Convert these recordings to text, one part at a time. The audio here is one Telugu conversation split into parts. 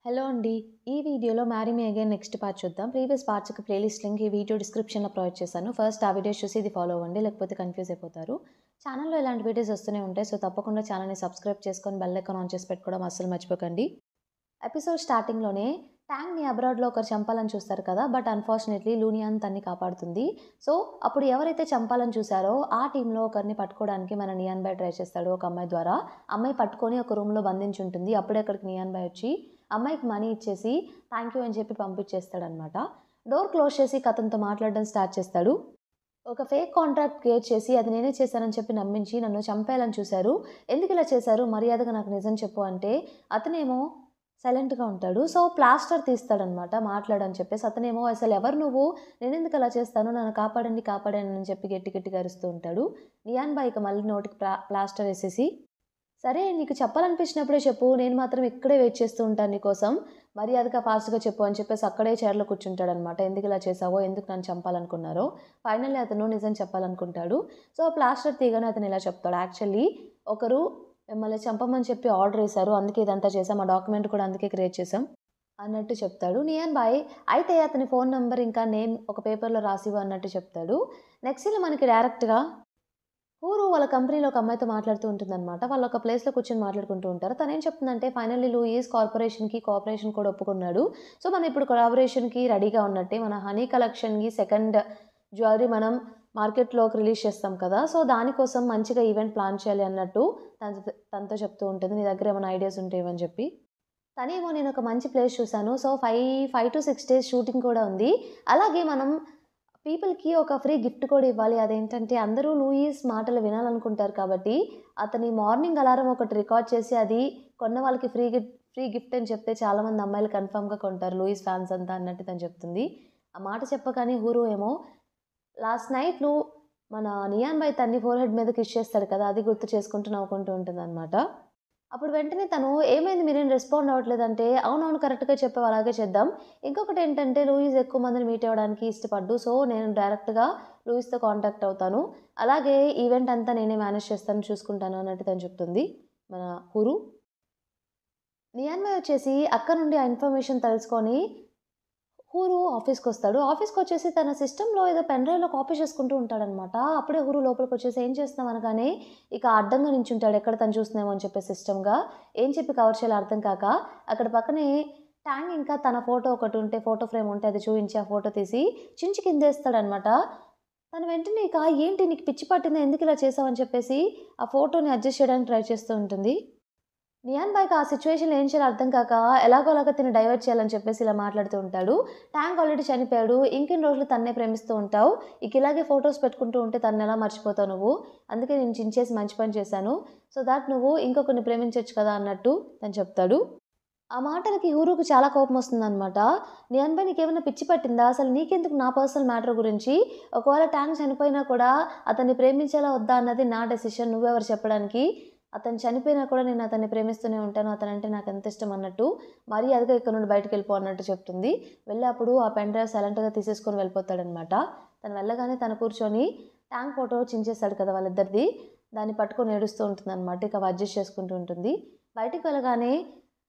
హలో అండి. ఈ వీడియోలో 'marry me again' next part చూద్దాం. ప్రీవియస్ పార్ట్స్‌కి ప్లేలిస్ట్ లింక్ ఈ వీడియో డిస్క్రిప్షన్‌లో ప్రొవైడ్ చేశాను. ఫస్ట్ ఆ వీడియోస్ చూసి ఇది ఫాలో అవ్వండి. లేకపోతే కన్‌ఫ్యూజ్ అయిపోతారు. ఛానెల్‌లో ఇలాంటి వీడియోస్ వస్తూనే ఉంటాయి. సో, తప్పకుండా ఛానెల్‌ని సబ్స్క్రైబ్ చేసుకొని బెల్ ఐకాన్ ఆన్ చేసి పెట్టుకోవడం అస్సలు మర్చిపోకండి. ఎపిసోడ్ స్టార్టింగ్‌లోనే టాంగ్‌ని అబ్రాడ్‌లో ఒకరు చంపాలని చూస్తారు కదా! బట్ అన్‌ఫార్చునేట్‌లీ లూనియాన్ తన్ని కాపాడుతుంది. సో, అప్పుడు ఎవరైతే చంపాలని చూసారో ఆ టీమ్‌లో ఒకరిని పట్టుకోవడానికి మన నియాన్ బాయ్ ట్రై చేస్తాడు ఒక అమ్మాయి ద్వారా. అమ్మాయి పట్టుకొని ఒక రూమ్‌లో బంధించి ఉంటుంది. అప్పుడే అక్కడికి నియాన్ బాయ్ వచ్చి అమ్మాయికి మనీ ఇచ్చేసి థ్యాంక్ యూ అని చెప్పి పంపించేస్తాడనమాట. డోర్ క్లోజ్ చేసి అతనితో మాట్లాడడం స్టార్ట్ చేస్తాడు. ఒక ఫేక్ కాంట్రాక్ట్ క్రియేట్ చేసి అది నేనే చేశానని చెప్పి నమ్మించి నన్ను చంపేయాలని చూశారు. ఎందుకిలా చేశారు? మర్యాదగా నాకు నిజం చెప్పు అంటే అతనేమో సైలెంట్‌గా ఉంటాడు. సో, ప్లాస్టర్ తీస్తాడనమాట మాట్లాడని చెప్పేసి. అతనేమో అసలెవరు నువ్వు? నేనెందుకు అలా చేస్తాను? నన్ను కాపాడండి, కాపాడండి అని చెప్పి గట్టి గట్టిగా అరుస్తూ ఉంటాడు. నియాన్ బాయ్ ఇక మళ్ళీ నోటికి ప్లాస్టర్ ఏసేసి, సరే నీకు చెప్పాలనిపించినప్పుడే చెప్పు. నేను మాత్రం ఇక్కడే వెయిట్ చేస్తూ ఉంటాను నీకోసం. మర్యాదగా ఫాస్ట్‌గా చెప్పు అని చెప్పేసి అక్కడే చైర్‌లో కూర్చుంటాడనమాట. ఎందుకిలా చేశావో? ఎందుకు నన్ను చంపాలనుకున్నారో? ఫైనల్లీ అతను నిజం చెప్పాలనుకుంటాడు. సో, ప్లాస్టర్ తీయగానే అతను ఇలా చెప్తాడు. యాక్చువల్లీ ఒకరు మిమ్మల్ని చంపమని చెప్పి ఆర్డర్ ఏశారు. అందుకే ఇదంతా చేశాం. ఆ డాక్యుమెంట్ కూడా అందుకే క్రియేట్ చేశాం అన్నట్టు చెప్తాడు. నియాన్ బాయ్ అయితే అతని ఫోను నంబర్ ఇంకా నేమ్ ఒక పేపర్‌లో రాసివ్వు అన్నట్టు చెప్తాడు. నెక్స్ట్ సీన్‌లో మనకి డైరెక్ట్‌గా ఊరు వాళ్ళ కంపెనీలో ఒక అమ్మాయితో మాట్లాడుతూ ఉంటుందనమాట. వాళ్ళు ఒక ప్లేస్‌లో కూర్చొని మాట్లాడుకుంటూ ఉంటారు. తనేం చెప్తుందంటే ఫైనల్లీ లూయిస్ కార్పొరేషన్‌కి కోఆపరేషన్ కూడా ఒప్పుకున్నాడు. సో, మనం ఇప్పుడు కొలాబరేషన్‌కి రెడీగా ఉన్నట్టే. మన హనీ కలెక్షన్‌కి సెకండ్ జ్యువెలరీ మనం మార్కెట్‌లోకి రిలీజ్ చేస్తాం కదా! సో, దానికోసం మంచిగా ఈవెంట్ ప్లాన్ చేయాలి అన్నట్టు తనతో చెప్తూ ఉంటుంది. నీ దగ్గర ఏమైనా ఐడియాస్ ఉంటే ఇవ్వని చెప్పి. తనేమో నేనొక మంచి ప్లేస్ చూసాను. సో, 5-6 డేస్ షూటింగ్ కూడా ఉంది. అలాగే మనం పీపుల్‌కి ఒక ఫ్రీ గిఫ్ట్ కూడా ఇవ్వాలి. అదేంటంటే అందరూ లూయిస్ మాటలు వినాలనుకుంటారు కాబట్టి, అతని మార్నింగ్ అలారం ఒకటి రికార్డ్ చేసి అది కొన్న వాళ్ళకి ఫ్రీ గిఫ్ట్ అని చెప్తే చాలామంది అమ్మాయిలు కన్ఫర్మ్‌గా కొంటారు. లూయిస్ ఫ్యాన్స్ అంతా అన్నట్టు తను చెప్తుంది. ఆ మాట చెప్పగానే హూరు ఏమో లాస్ట్ నైట్ మన నియాన్ బాయ్ తన్ని ఫోర్‌హెడ్ మీద కిస్ చేస్తాడు కదా! అది గుర్తు చేసుకుంటూ నవ్వుకుంటూ ఉంటుందనమాట. అప్పుడు వెంటనే తను ఏమైంది మీరేం రెస్పాండ్ అవ్వట్లేదంటే, అవునవును కరెక్ట్‌గా చెప్పావు అలాగే చేద్దాం. ఇంకొకటేంటంటే లూయిస్ ఎక్కువ మందిని మీట్ అవ్వడానికి ఇష్టపడడు. సో, నేను డైరెక్ట్‌గా లూయిస్‌తో కాంటాక్ట్ అవుతాను. అలాగే ఈవెంట్ అంతా నేనే మేనేజ్ చేస్తాను, చూసుకుంటాను అన్నట్టు తను చెప్తుంది. మన హురు. నియాన్ బాయ్ వచ్చేసి అక్కడి నుండి ఆ ఇన్ఫర్మేషన్ తెలుసుకొని హురు ఆఫీస్‌కొస్తాడు. ఆఫీస్‌కొచ్చేసి తన సిస్టమ్‌లో ఏదో పెన్ డ్రైవ్‌లో కాపీ చేసుకుంటూ ఉంటాడనమాట. అప్పుడే హురు లోపలికొచ్చేసి ఏం చేస్తున్నావు అనగానే ఇక అడ్డంగా నించుంటాడు. ఎక్కడ తను చూస్తుందేమో అని చెప్పేసి సిస్టమ్‌గా. ఏం చెప్పి కవర్ చేయాలో అర్థం కాక అక్కడ పక్కనే ట్యాంగ్ ఇంకా తన ఫోటో ఒకటుంటే ఫోటో ఫ్రేమ్ ఉంటే అది చూయించి ఆ ఫోటో తీసి చించి కిందేస్తాడనమాట. తను వెంటనే ఇక ఏంటి నీకు పిచ్చి పట్టిందా? ఎందుకిలా చేసావు? అని చెప్పేసి ఆ ఫోటోని అడ్జస్ట్ చేయడానికి ట్రై చేస్తూ ఉంటుంది. నియాన్ బాయ్‌కి ఆ సిట్యుయేషన్‌లో ఏం చేయాలో అర్థం కాక ఎలాగోలాగా తిన్ని డైవర్ట్ చేయాలని చెప్పేసి ఇలా మాట్లాడుతూ ఉంటాడు. ట్యాంక్ ఆల్రెడీ చనిపోయాడు. ఇంకెన్ని రోజులు తన్నే ప్రేమిస్తూ ఉంటావు. ఇక ఇలాగే ఫోటోస్ పెట్టుకుంటూ ఉంటే తన్నెలా మర్చిపోతావు నువ్వు. అందుకే నేను చించేసి మంచి పని చేశాను. సో థాట్ నువ్వు ఇంకొకరిని ప్రేమించొచ్చు కదా! అన్నట్టు తను చెప్తాడు. ఆ మాటలకి హూరుకి చాలా కోపమొస్తుందనమాట. నియాన్ బాయ్ నీకేమన్నా పిచ్చి పట్టిందా? అసలు నీకెందుకు నా పర్సనల్ మ్యాటర్ గురించి? ఒకవేళ ట్యాంక్ చనిపోయినా కూడా అతన్ని ప్రేమించాలా వద్దా అన్నది నా డెసిషన్. నువ్వెవరు చెప్పడానికి? అతను చనిపోయినా కూడా నేను అతన్ని ప్రేమిస్తూనే ఉంటాను. అతనంటే నాకెంత ఇష్టం అన్నట్టు మర్యాదగా ఇక్కడి నుండి బయటికెళ్ళిపో అన్నట్టు చెప్తుంది. వెళ్ళి అప్పుడు ఆ పెన్ డ్రైవ్ సైలెంట్‌గా తీసేసుకొని వెళ్ళిపోతాడనమాట. తను వెళ్ళగానే తను కూర్చొని ట్యాంక్ ఫోటో చించేసాడు కదా! వాళ్ళిద్దరిది. దాన్ని పట్టుకొని ఏడుస్తూ ఉంటుందనమాట. ఇక అవి అడ్జస్ట్ చేసుకుంటూ ఉంటుంది. బయటికి వెళ్ళగానే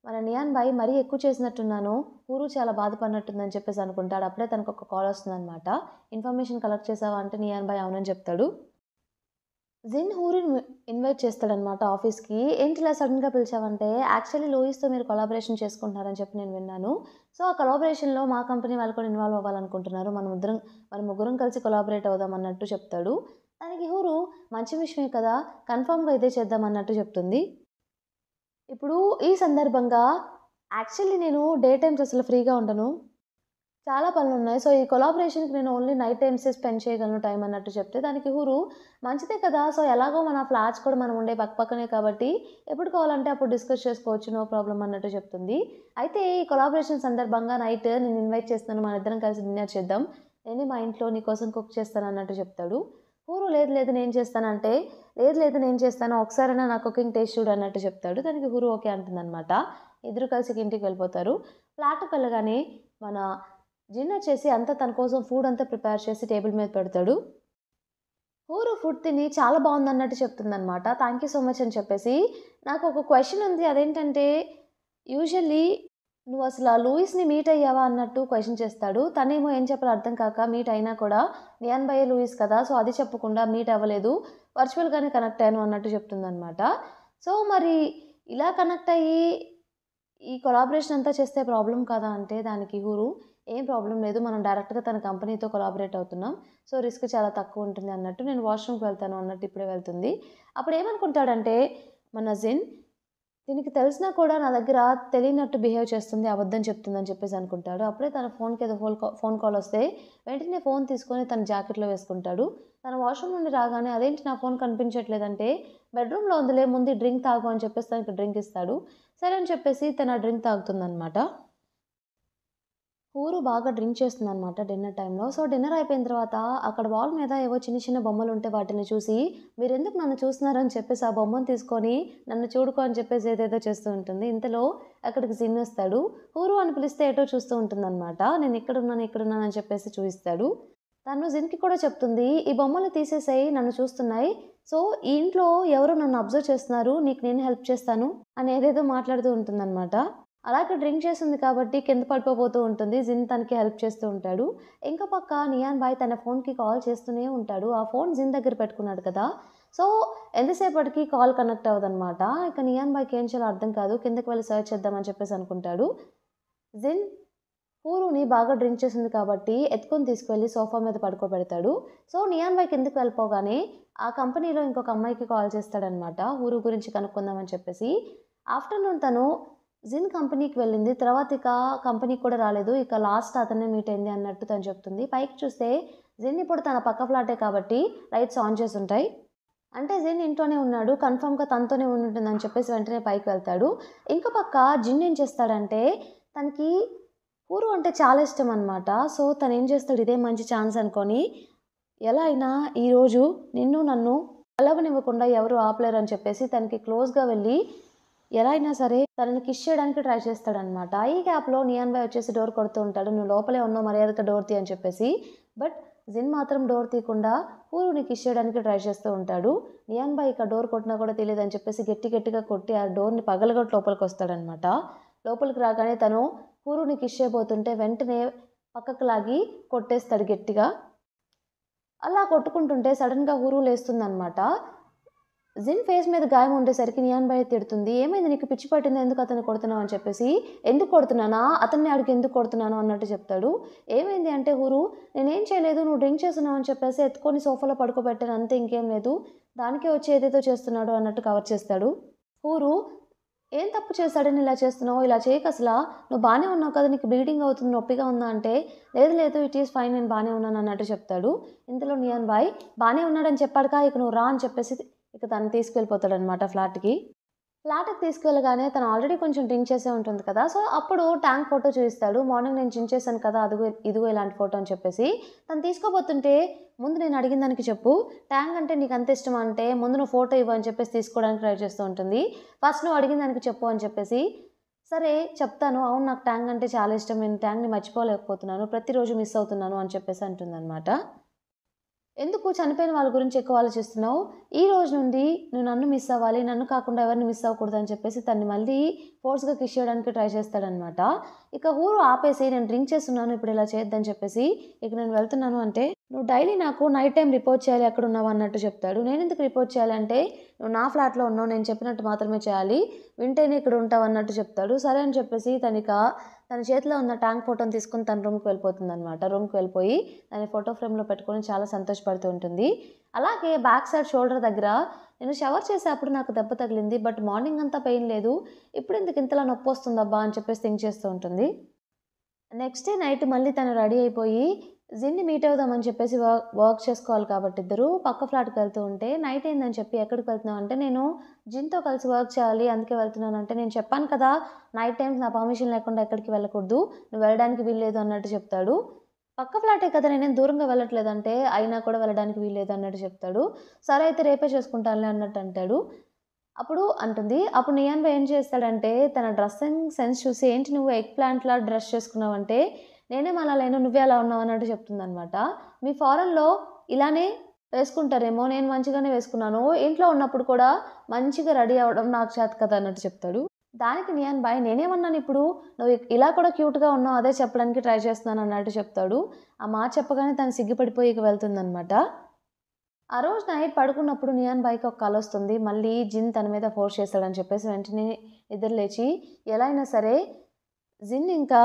మన నియాన్ బాయ్ మరీ ఎక్కువ చేసినట్టున్నాను. హూరు చాలా బాధపడినట్టుందని చెప్పేసి అనుకుంటాడు. అప్పుడే తనకొక కాల్ వస్తుందనమాట. ఇన్ఫర్మేషన్ కలెక్ట్ చేసావా అంటే నియాన్ బాయ్ అవునని చెప్తాడు. జిన్ హూరిని ఇన్వైట్ చేస్తాడనమాట ఆఫీస్‌కి. ఏంటి ఇలా సడెన్‌గా పిలిచావంటే, యాక్చువల్లీ లూయిస్‌తో మీరు కొలాబరేషన్ చేసుకుంటున్నారని చెప్పి నేను విన్నాను. సో, ఆ కొలాబరేషన్‌లో మా కంపెనీ వాళ్ళు కూడా ఇన్వాల్వ్ అవ్వాలనుకుంటున్నారు. మన ముగ్గురం కలిసి కొలాబరేట్ అవుదాం అన్నట్టు చెప్తాడు. దానికి హూరు మంచి విషయమే కదా! కన్ఫర్మ్‌గా ఇదే చేద్దాం అన్నట్టు చెప్తుంది. ఇప్పుడు ఈ సందర్భంగా యాక్చువల్లీ నేను డే టైమ్స్ అసలు ఫ్రీగా ఉండను. చాలా పనులున్నాయి. సో, ఈ కొలాబరేషన్‌కి నేను ఓన్లీ నైట్ టైమ్సే స్పెండ్ చేయగలను టైం అన్నట్టు చెప్తే, దానికి హురు మంచిదే కదా! సో, ఎలాగో మన ఫ్లాట్స్ కూడా మనం ఉండే పక్కపక్కనే కాబట్టి, ఎప్పుడు కావాలంటే అప్పుడు డిస్కస్ చేసుకోవచ్చు. నో ప్రాబ్లమ్ అన్నట్టు చెప్తుంది. అయితే ఈ కొలాబరేషన్ సందర్భంగా నైట్ నేను ఇన్వైట్ చేస్తున్నాను. మనిద్దరం కలిసి డిన్నర్ చేద్దాం. నేనే మా ఇంట్లో నీకోసం కుక్ చేస్తాను అన్నట్టు చెప్తాడు. హురు లేదు లేదు నేను చేస్తానంటే, లేదు లేదు నేను చేస్తాను. ఒకసారైనా నా కుకింగ్ టేస్ట్ చూడు అన్నట్టు చెప్తాడు. దానికి హురు ఓకే అంటుందనమాట. ఇద్దరు కలిసి ఇంటికి వెళ్ళిపోతారు. ఫ్లాట్‌కి వెళ్ళగానే మన డిన్నర్ చేసి అంతా తన కోసం ఫుడ్ అంతా ప్రిపేర్ చేసి టేబుల్ మీద పెడతాడు. హూరు ఫుడ్ తిని చాలా బావుందన్నట్టు చెప్తుందనమాట. థాంక్ యూ సో మచ్ అని చెప్పేసి. నాకొక క్వెషన్ ఉంది. అదేంటంటే యూజువల్లీ నువ్వు అసలు ఆ లూయిస్‌ని మీట్ అయ్యావా అన్నట్టు క్వెషన్ చేస్తాడు. తనేమో ఏం చెప్పాలో అర్థం కాక మీట్ అయినా కూడా నియాన్ బై లూయిస్ కదా! సో, అది చెప్పకుండా మీట్ అవ్వలేదు. వర్చువల్‌గానే కనెక్ట్ అయ్యాను అన్నట్టు చెప్తుందనమాట. సో, మరి ఇలా కనెక్ట్ అయ్యి ఈ కొలాబరేషన్ అంతా చేస్తే ప్రాబ్లమ్ కాదా అంటే దానికి హురు ఏం ప్రాబ్లమ్ లేదు. మనం డైరెక్ట్‌గా తన కంపెనీతో కొలాబరేట్ అవుతున్నాం. సో, రిస్క్ చాలా తక్కువ ఉంటుంది అన్నట్టు నేను వాష్‌రూమ్‌కి వెళ్తాను అన్నట్టు ఇప్పుడే వెళ్తుంది. అప్పుడు ఏమనుకుంటాడంటే మన జిన్ దీనికి తెలిసినా కూడా నా దగ్గర తెలియనట్టు బిహేవ్ చేస్తుంది, అబద్ధం చెప్తుందని చెప్పేసి అనుకుంటాడు. అప్పుడే తన ఫోన్‌కి ఏదో ఫోన్ కాల్ వస్తే వెంటనే ఫోన్ తీసుకొని తన జాకెట్‌లో వేసుకుంటాడు. తను వాష్‌రూమ్ నుండి రాగానే అదేంటి నా ఫోన్ కనిపించట్లేదంటే బెడ్‌రూమ్‌లో ఉందిలే ముందు డ్రింక్ తాగు అని చెప్పేసి తనకి డ్రింక్ ఇస్తాడు. సరే అని చెప్పేసి తను ఆ డ్రింక్ తాగుతుందనమాట. ఊరు బాగా డ్రింక్ చేస్తుందనమాట డిన్నర్ టైంలో. సో, డిన్నర్ అయిపోయిన తర్వాత అక్కడ వాల్ మీద ఏవో చిన్న చిన్న బొమ్మలుంటే వాటిని చూసి, మీరెందుకు నన్ను చూస్తున్నారని చెప్పేసి ఆ బొమ్మను తీసుకొని నన్ను చూడుకో అని చెప్పేసి ఏదేదో చేస్తూ ఉంటుంది. ఇంతలో అక్కడికి జిన్ వస్తాడు. ఊరు అని పిలిస్తే ఎటో చూస్తూ ఉంటుందనమాట. నేను ఇక్కడున్నాను, ఇక్కడున్నాను అని చెప్పేసి చూయిస్తాడు. తను జిన్‌కి కూడా చెప్తుంది, "ఈ బొమ్మలు తీసేసేయి నన్ను చూస్తున్నాయి. సో, ఈ ఇంట్లో ఎవరో నన్ను అబ్జర్వ్ చేస్తున్నారు. నీకు నేను హెల్ప్ చేస్తాను" అని ఏదేదో మాట్లాడుతూ ఉంటుందనమాట. అలాగే డ్రింక్ చేసింది కాబట్టి కింద పడిపోతూ ఉంటుంది. జిన్ తనకి హెల్ప్ చేస్తూ ఉంటాడు. ఇంకో పక్క నియాన్ బాయ్ తన ఫోన్‌కి కాల్ చేస్తూనే ఉంటాడు. ఆ ఫోన్ జిన్ దగ్గర పెట్టుకున్నాడు కదా! సో, ఎంతసేపటికి కాల్ కనెక్ట్ అవ్వదనమాట. ఇక నియాన్ బాయ్‌కి ఏం చేయాలో అర్థం కాదు. కిందకి వెళ్లి సెర్చ్ చేద్దామని చెప్పేసి అనుకుంటాడు. జిన్ పూరుని బాగా డ్రింక్ చేసింది కాబట్టి ఎత్తుకొని తీసుకువెళ్ళి సోఫా మీద పడుకోబెడతాడు. సో, నియాన్ బాయ్ కిందకి వెళ్ళిపోగానే ఆ కంపెనీలో ఇంకొక అమ్మాయికి కాల్ చేస్తాడనమాట. ఊరు గురించి కనుక్కుందామని చెప్పేసి. ఆఫ్టర్‌నూన్ తను జిన్ కంపెనీకి వెళ్ళింది. తర్వాత ఇక కంపెనీకి కూడా రాలేదు. ఇక లాస్ట్ అతన్నే మీట్ అయింది అన్నట్టు తను చెప్తుంది. పైకి చూస్తే జిన్ ఇప్పుడు తన పక్క ఫ్లాటే కాబట్టి లైట్స్ ఆన్ చేసుంటాయి. అంటే జిన్ ఇంట్లోనే ఉన్నాడు. కన్ఫర్మ్‌గా తనతోనే ఉండుంటుందని చెప్పేసి వెంటనే పైకి వెళ్తాడు. ఇంకో పక్క జిన్ ఏం చేస్తాడంటే తనకి పూరు అంటే చాలా ఇష్టమనమాట. సో, తనేం చేస్తాడు ఇదే మంచి ఛాన్స్ అనుకోని ఎలా అయినా ఈరోజు నిన్ను నన్ను కలవనివ్వకుండా ఎవరు ఆపలేరని చెప్పేసి తనకి క్లోజ్‌గా వెళ్ళి ఎలా అయినా సరే తనని కిస్ చేయడానికి ట్రై చేస్తాడనమాట. ఈ గ్యాప్‌లో నియాన్ బాయ్ వచ్చేసి డోర్ కొడుతూ ఉంటాడు. "నువ్వు లోపలే ఉన్నావు మర్యాదగా డోర్ తీ" అని చెప్పేసి. బట్ జిన్ మాత్రం డోర్ తీయకుండా పూరుని కిస్ చేయడానికి ట్రై చేస్తూ ఉంటాడు. నియాన్ బాయ్ ఇక డోర్ కొట్టినా కూడా తెలీదని చెప్పేసి గట్టిగా కొట్టి ఆ డోర్‌ని పగలగొట్టి లోపలికొస్తాడనమాట. లోపలికి రాగానే తను పూరుని కిస్ చేయబోతుంటే వెంటనే పక్కకు లాగి కొట్టేస్తాడు గట్టిగా. అలా కొట్టుకుంటుంటే సడెన్‌గా హురు లేస్తుందనమాట. జిన్ ఫేస్ మీద గాయం ఉండేసరికి నియాన్ బాయ్ తిడుతుంది. "ఏమైంది నీకు పిచ్చి పట్టిందా? ఎందుకు అతన్ని కొడుతున్నావు?" అని చెప్పేసి. "ఎందుకు కొడుతున్నానా? అతన్ని అడిగి ఎందుకు కొడుతున్నాను" అన్నట్టు చెప్తాడు. "ఏమైంది?" అంటే హురు, "నేనేం చేయలేదు. నువ్వు డ్రింక్ చేస్తున్నావు" అని చెప్పేసి ఎత్తుకొని సోఫాలో పడుకోబెట్టాను అంతే ఇంకేం లేదు. దానికే వచ్చి ఏదేదో చేస్తున్నాడు అన్నట్టు కవర్ చేస్తాడు. హురు, "ఏం తప్పు చేశాడని ఇలా చేస్తున్నావు? ఇలా చేయకసలా. నువ్వు బానే ఉన్నావు కదా! నీకు బ్లీడింగ్ అవుతుంది. నొప్పిగా ఉందా?" అంటే, "లేదు లేదు ఇట్ ఈస్ ఫైన్. నేను బానే ఉన్నాను" అన్నట్టు చెప్తాడు. ఇంతలో నియాన్ బాయ్, "బానే ఉన్నాడని చెప్పాడుగా ఇక నువ్వు రా" అని చెప్పేసి ఇక తనని తీసుకెళ్ళిపోతాడనమాట ఫ్లాట్‌కి. ఫ్లాట్‌కి తీసుకెళ్ళగానే తను ఆల్రెడీ కొంచెం డ్రింక్ చేసే ఉంటుంది కదా! సో, అప్పుడు ట్యాంక్ ఫోటో చూయిస్తాడు. మార్నింగ్ నేను డ్రింక్ చేశాను కదా! అదిగో ఇదిగో ఇలాంటి ఫోటో అని చెప్పేసి. తను తీసుకోబోతుంటే, "ముందు నేను అడిగిన దానికి చెప్పు. ట్యాంక్ అంటే నీకంత ఇష్టమా?" అంటే, "ముందు నువ్వు ఫోటో ఇవ్వు" అని చెప్పేసి తీసుకోవడానికి ట్రై చేస్తూ ఉంటుంది. "ఫస్ట్ నువ్వు అడిగిన దానికి చెప్పు" అని చెప్పేసి. "సరే చెప్తాను. అవును నాకు ట్యాంక్ అంటే చాలా ఇష్టం. నేను ట్యాంక్‌ని మర్చిపోలేకపోతున్నాను. ప్రతిరోజు మిస్ అవుతున్నాను" అని చెప్పేసి అంటుందనమాట. ఎందుకు చనిపోయిన వాళ్ళ గురించి ఎక్కువ ఆలోచిస్తున్నావు? ఈ రోజు నుండి నువ్వు నన్ను మిస్ అవ్వాలి. నన్ను కాకుండా ఎవరిని మిస్ అవ్వకూడదని చెప్పేసి తనని మళ్ళీ ఫోర్స్‌గా కిస్ చేయడానికి ట్రై చేస్తాడనమాట. ఇక హూరు ఆపేసి నేను డ్రింక్ చేస్తున్నాను. ఇప్పుడు ఇలా చేయొద్దని చెప్పేసి ఇక నేను వెళ్తున్నాను అంటే, "నువ్వు డైలీ నాకు నైట్ టైమ్ రిపోర్ట్ చేయాలి ఎక్కడున్నావు" అన్నట్టు చెప్తాడు. "నేనెందుకు రిపోర్ట్ చేయాలి" అంటే, "నువ్వు నా ఫ్లాట్‌లో ఉన్నావు. నేను చెప్పినట్టు మాత్రమే చేయాలి. వింటేనే ఇక్కడ ఉంటావు" అన్నట్టు చెప్తాడు. సరే అని చెప్పేసి తన చేతిలో ఉన్న ట్యాంక్ ఫోటోని తీసుకొని తన రూమ్‌కి వెళ్ళిపోతుందనమాట. రూమ్‌కి వెళ్ళిపోయి దాన్ని ఫోటో ఫ్రేమ్‌లో పెట్టుకొని చాలా సంతోషపడుతూ ఉంటుంది. అలాగే బ్యాక్ సైడ్ షోల్డర్ దగ్గర నేను షవర్ చేసేప్పుడు నాకు దెబ్బ తగిలింది. బట్ మార్నింగ్ అంతా పెయిన్ లేదు. ఇప్పుడెందుకు ఇంతలా నొప్పొస్తుందబ్బా అని చెప్పేసి థింక్ చేస్తూ ఉంటుంది. నెక్స్ట్ డే నైట్ మళ్ళీ తను రెడీ అయిపోయి జిన్‌ని మీట్ అవుదామని చెప్పేసి వర్క్ చేసుకోవాలి కాబట్టి ఇద్దరు పక్క ఫ్లాట్‌కి వెళ్తూ ఉంటే నైట్ అయిందని చెప్పి ఎక్కడికి వెళ్తున్నావు అంటే, "నేను జిన్‌తో కలిసి వర్క్ చేయాలి అందుకే వెళ్తున్నాను" అంటే, "నేను చెప్పాను కదా! నైట్ టైమ్స్ నా పర్మిషన్ లేకుండా ఎక్కడికి వెళ్ళకూడదు. నువ్వు వెళ్ళడానికి వీల్లేదు" అన్నట్టు చెప్తాడు. "పక్క ఫ్లాటే కదా! నేనేం దూరంగా వెళ్ళట్లేదంటే" "అయినా కూడా వెళ్ళడానికి వీల్లేదు" అన్నట్టు చెప్తాడు. "సరే అయితే రేపే చేసుకుంటానులే" అన్నట్టు అంటాడు. అప్పుడు నియాన్ బాయ్ ఏం చేస్తాడంటే, తన డ్రెస్సింగ్ సెన్స్ చూసి, "ఏంటి నువ్వు ఎగ్ ప్లాంట్‌లా డ్రెస్ చేసుకున్నావంటే, నేనేం అలా లేను, నువ్వే అలా ఉన్నావు" అన్నట్టు చెప్తుందనమాట. "మీ ఫారెన్‌లో ఇలానే వేసుకుంటారేమో, నేను మంచిగానే వేసుకున్నాను. ఇంట్లో ఉన్నప్పుడు కూడా మంచిగా రెడీ అవ్వడం నాకు చేత కాదు" అన్నట్టు చెప్తాడు. దానికి నియాన్ బాయ్ నేనేమన్నాను ఇప్పుడు, నువ్వు ఇలా కూడా క్యూట్‌గా ఉన్నావు అదే చెప్పడానికి ట్రై చేస్తున్నాను అన్నట్టు చెప్తాడు. ఆ మాట చెప్పగానే తను సిగ్గుపడిపోయి ఇక వెళ్తుందనమాట. ఆ రోజు నైట్ పడుకున్నప్పుడు నియాన్ బాయ్‌కి ఒక కలొస్తుంది. మళ్ళీ జిన్ తన మీద ఫోర్స్ చేశాడని చెప్పేసి వెంటనే నిద్ర లేచి ఎలా అయినా సరే జిన్ ఇంకా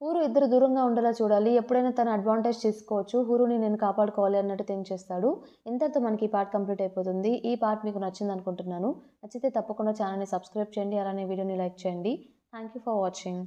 హూరు ఇద్దరు దూరంగా ఉండేలా చూడాలి. ఎప్పుడైనా తను అడ్వాంటేజ్ తీసుకోవచ్చు. హూరుని నేను కాపాడుకోవాలి అన్నట్టు థింక్ చేస్తాడు. ఇంతటితో మనకి ఈ పార్ట్ కంప్లీట్ అయిపోతుంది. ఈ పార్ట్ మీకు నచ్చిందనుకుంటున్నాను. నచ్చితే తప్పకుండా ఛానల్‌ని సబ్స్క్రైబ్ చేయండి. అలానే వీడియోని లైక్ చేయండి. Thank you for watching.